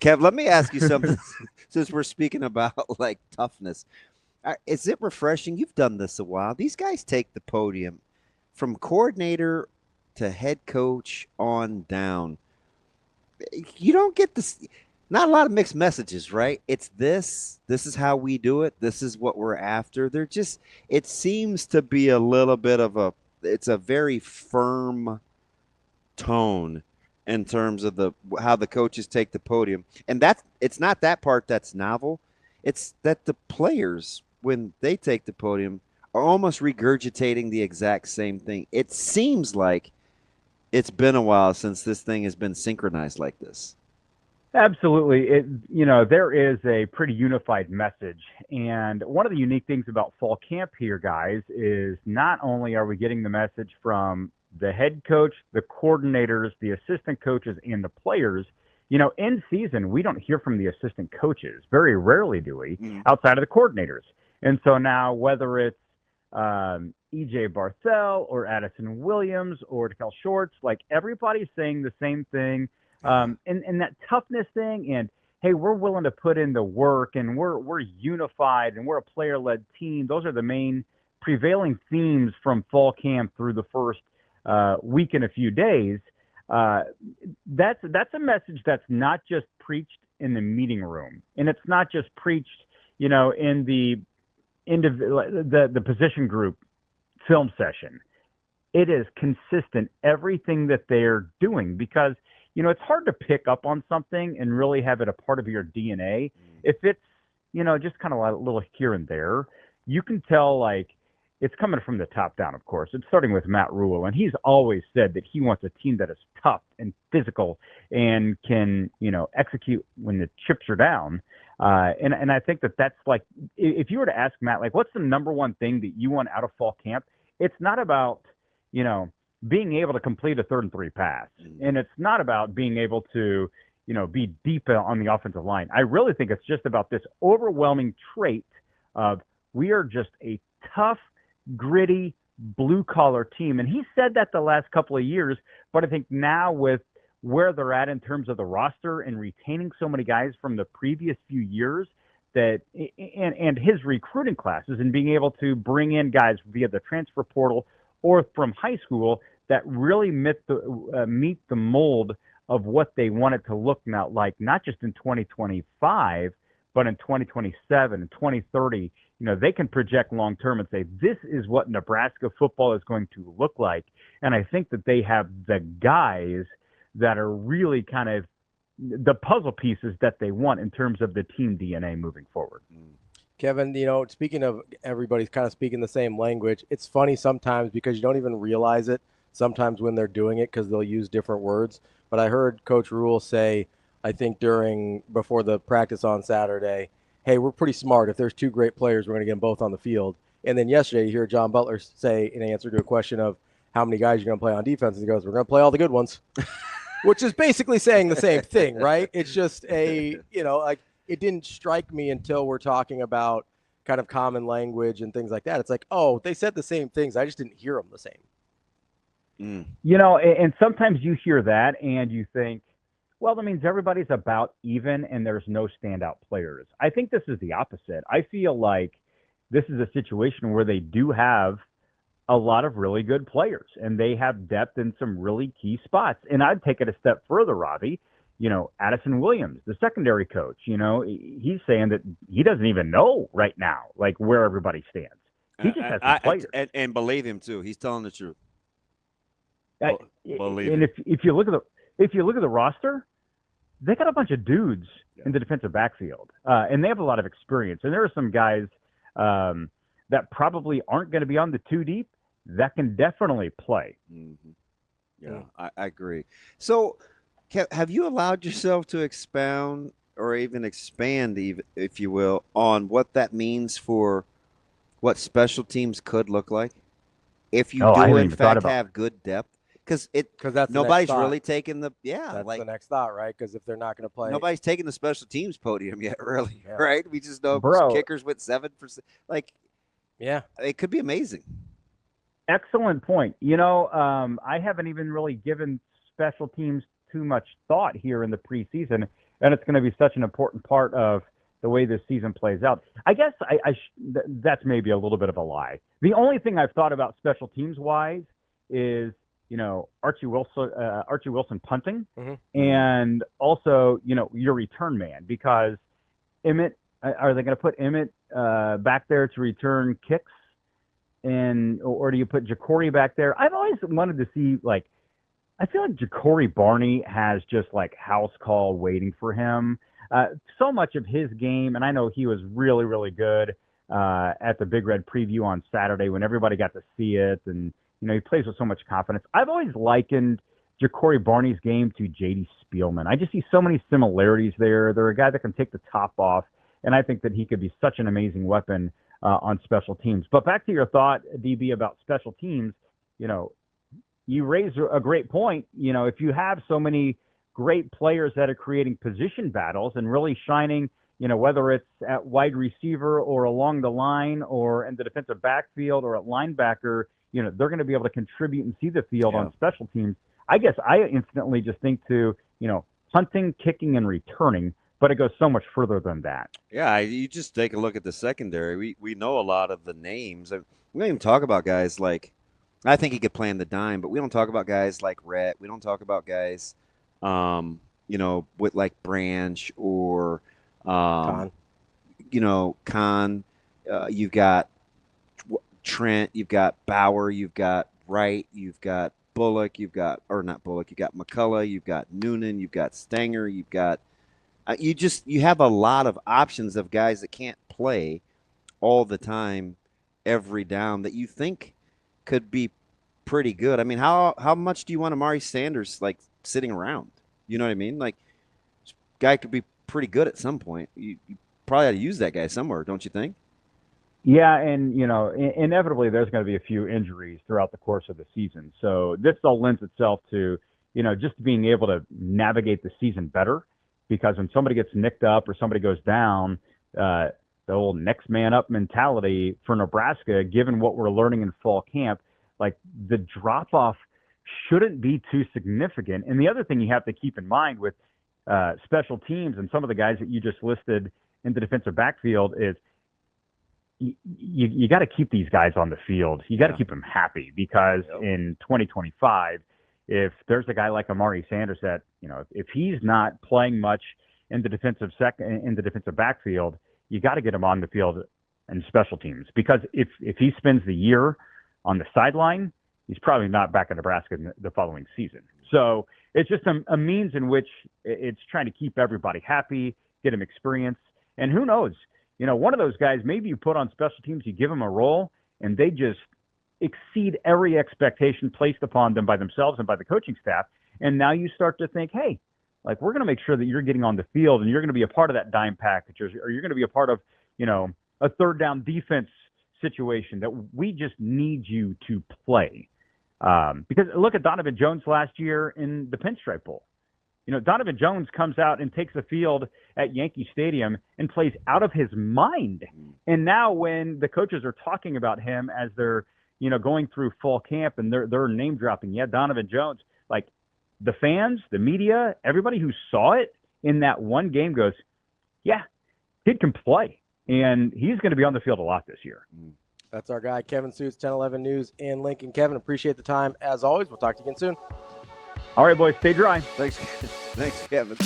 Kev, let me ask you something since we're speaking about like toughness. Is it refreshing? You've done this a while. These guys take the podium from coordinator to head coach on down. You don't get this. Not a lot of mixed messages, right? It's this. This is how we do it. This is what we're after. They're just. It seems to be a little bit of a. It's a very firm tone in terms of the how the coaches take the podium, and that's it's not that part that's novel. It's that the players when they take the podium are almost regurgitating the exact same thing. It seems like it's been a while since this thing has been synchronized like this. Absolutely. There is a pretty unified message. And one of the unique things about fall camp here, guys, is not only are we getting the message from the head coach, the coordinators, the assistant coaches, and the players, in season, we don't hear from the assistant coaches. Very rarely do we, outside of the coordinators. And so now, whether it's EJ Barthel or Addison Williams or Dekel Shorts, like everybody's saying the same thing. And that toughness thing, and hey, we're willing to put in the work, and we're unified, and we're a player-led team. Those are the main prevailing themes from fall camp through the first week and a few days. That's a message that's not just preached in the meeting room, and it's not just preached, in the position group film session. It is consistent, everything that they're doing, because it's hard to pick up on something and really have it a part of your DNA. If it's, just kind of a little here and there, you can tell, like, it's coming from the top down, of course. It's starting with Matt Rhule, and he's always said that he wants a team that is tough and physical and can, execute when the chips are down. And I think that's like, if you were to ask Matt, like, what's the number one thing that you want out of fall camp? It's not about, being able to complete a 3rd and 3 pass. And it's not about being able to, be deep on the offensive line. I really think it's just about this overwhelming trait of we are just a tough, gritty, blue-collar team. And he said that the last couple of years, but I think now with where they're at in terms of the roster and retaining so many guys from the previous few years, that and his recruiting classes and being able to bring in guys via the transfer portal or from high school that really meet the mold of what they want it to look now like, not just in 2025, but in 2027 and 2030. They can project long term and say, this is what Nebraska football is going to look like. And I think that they have the guys that are really kind of the puzzle pieces that they want in terms of the team DNA moving forward. Kevin, speaking of everybody's kind of speaking the same language, it's funny sometimes because you don't even realize it sometimes when they're doing it because they'll use different words. But I heard Coach Rhule say, I think before the practice on Saturday, hey, we're pretty smart. If there's 2 great players, we're going to get them both on the field. And then yesterday, you hear John Butler say in answer to a question of how many guys you're going to play on defense, and he goes, we're going to play all the good ones, which is basically saying the same thing, right? It's just it didn't strike me until we're talking about kind of common language and things like that. It's like, oh, they said the same things. I just didn't hear them the same. And sometimes you hear that and you think, well, that means everybody's about even and there's no standout players. I think this is the opposite. I feel like this is a situation where they do have a lot of really good players and they have depth in some really key spots. And I'd take it a step further, Ravi. Addison Williams, the secondary coach, he's saying that he doesn't even know right now, like, where everybody stands. He just has some players. And believe him too. He's telling the truth. Believe and it. if you look at the roster, they got a bunch of dudes in the defensive backfield, and they have a lot of experience. And there are some guys that probably aren't going to be on the 2 deep that can definitely play. Mm-hmm. Yeah, I agree. So, have you allowed yourself to expound or even expand, if you will, on what that means for what special teams could look like if you do in fact have good depth? Because nobody's really taken the the next thought, right? Because if they're not going to play, nobody's taken the special teams podium yet, really, right? We just know kickers with 7%. Like, it could be amazing. Excellent point. I haven't even really given special teams too much thought here in the preseason. and it's going to be such an important part of the way this season plays out. I guess that's maybe a little bit of a lie. The only thing I've thought about special teams wise is, Archie Wilson punting, and also, your return man, because Emmett, are they going to put Emmett back there to return kicks, or do you put Jacory back there? I've always wanted to see, I feel like Jacory Barney has just house call waiting for him. So much of his game, and I know he was really, really good at the Big Red preview on Saturday when everybody got to see it, and he plays with so much confidence. I've always likened Jacory Barney's game to J.D. Spielman. I just see so many similarities there. They're a guy that can take the top off, and I think that he could be such an amazing weapon on special teams. But back to your thought, DB, about special teams, you raise a great point. If you have so many great players that are creating position battles and really shining, whether it's at wide receiver or along the line or in the defensive backfield or at linebacker, they're going to be able to contribute and see the field on special teams. I guess I instantly just think to, hunting, kicking, and returning, but it goes so much further than that. Yeah, you just take a look at the secondary. We know a lot of the names. We don't even talk about guys like, I think he could play in the dime, but we don't talk about guys like Rhett. We don't talk about guys, with like Branch or, Khan. You've got Trent, you've got Bauer, you've got Wright, you've got Bullock, you've got McCullough, you've got Noonan, you've got Stenger, you've got you have a lot of options of guys that can't play all the time, every down, that you think could be pretty good. I mean, how much do you want Amari Sanders sitting around? You know what I mean? Guy could be pretty good at some point. You probably ought to use that guy somewhere, don't you think? Yeah, and inevitably there's going to be a few injuries throughout the course of the season. So this all lends itself to just being able to navigate the season better, because when somebody gets nicked up or somebody goes down, the old next man up mentality for Nebraska, given what we're learning in fall camp, the drop off shouldn't be too significant. And the other thing you have to keep in mind with special teams and some of the guys that you just listed in the defensive backfield is you got to keep these guys on the field. You got to keep them happy, because in 2025, if there's a guy like Amari Sanders that, if he's not playing much in the defensive backfield, you got to get him on the field in special teams, because if he spends the year on the sideline, he's probably not back in Nebraska the following season. So it's just a means in which it's trying to keep everybody happy, get him experience. And who knows, one of those guys, maybe you put on special teams, you give them a role, and they just exceed every expectation placed upon them by themselves and by the coaching staff. And now you start to think, hey, we're going to make sure that you're getting on the field and you're going to be a part of that dime package, or you're going to be a part of, a third down defense situation that we just need you to play. Because look at Donovan Jones last year in the Pinstripe Bowl. Donovan Jones comes out and takes the field at Yankee Stadium and plays out of his mind. And now when the coaches are talking about him as they're, going through fall camp and they're name dropping, Donovan Jones, the fans, the media, everybody who saw it in that one game goes, yeah, kid can play. And he's going to be on the field a lot this year. That's our guy, Kevin Sjuts, 1011 News in Lincoln. Kevin, appreciate the time. As always, we'll talk to you again soon. All right, boys, stay dry. Thanks, Kevin.